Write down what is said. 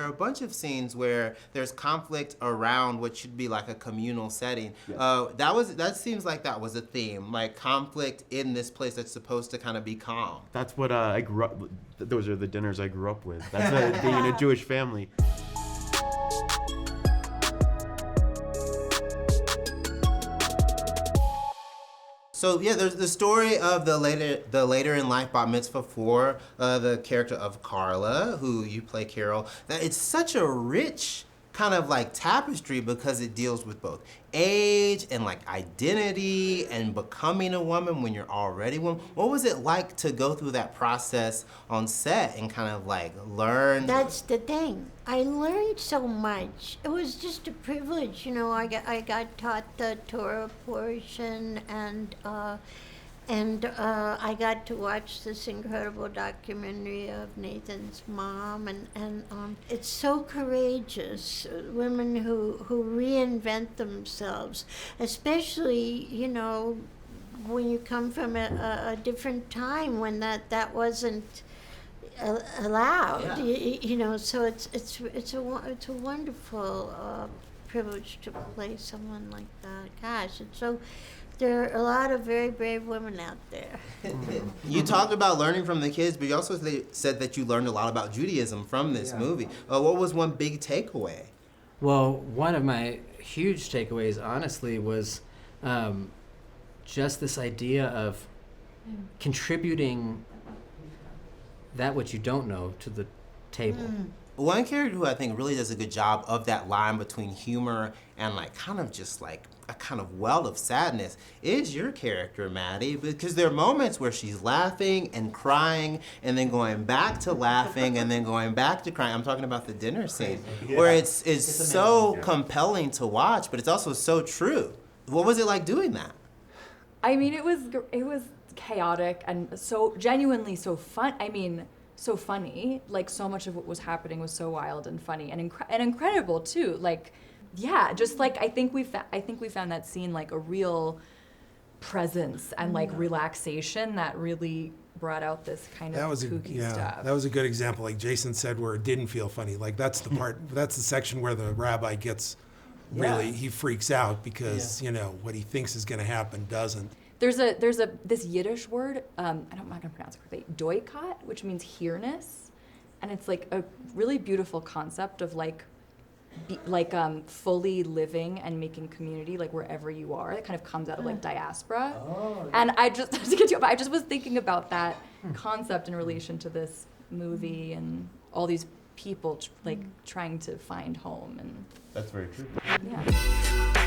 are a bunch of scenes where there's conflict around what should be like a communal setting. Yes. That seems like that was a theme, like conflict in this place that's supposed to kind of be calm. That's what I grew up. Those are the dinners I grew up with. That's being in a Jewish family. So yeah, there's the story of the later in life bat mitzvah for the character of Carla, who you play, Carole. That it's such a rich kind of like tapestry because it deals with both age and like identity and becoming a woman when you're already one. What was it like to go through that process on set and kind of like learn? That's the thing. I learned so much. It was just a privilege, you know. I got taught the Torah portion, and I got to watch this incredible documentary of Nathan's mom, and it's so courageous, women who reinvent themselves, especially, you know, when you come from a different time when that wasn't allowed. Yeah. You know, so it's a wonderful privilege to play someone like that. Gosh, it's so. There are a lot of very brave women out there. You talked about learning from the kids, but you also said that you learned a lot about Judaism from this movie. What was one big takeaway? Well, one of my huge takeaways, honestly, was just this idea of contributing that which you don't know to the table. One character who I think really does a good job of that line between humor and like kind of just like a kind of well of sadness is your character, Maddie, because there are moments where she's laughing and crying and then going back to laughing and then going back to crying. I'm talking about the dinner scene where it's so compelling to watch, but it's also so true. What was it like doing that? I mean, it was chaotic and so genuinely so fun. I mean, so funny. Like, so much of what was happening was so wild and funny and incredible too. Like, yeah, just like I think we found that scene like a real presence and like relaxation that really brought out this kind of kooky stuff. That was a good example, like Jason said, where it didn't feel funny. Like that's the part, that's the section where the rabbi gets really, he freaks out because you know what he thinks is going to happen doesn't. There's this Yiddish word, I'm not gonna pronounce it correctly, doikot, which means here-ness, and it's like a really beautiful concept of fully living and making community like wherever you are. It kind of comes out of like diaspora. And I just was thinking about that concept in relation to this movie and all these people like trying to find home. And That's very true. yeah.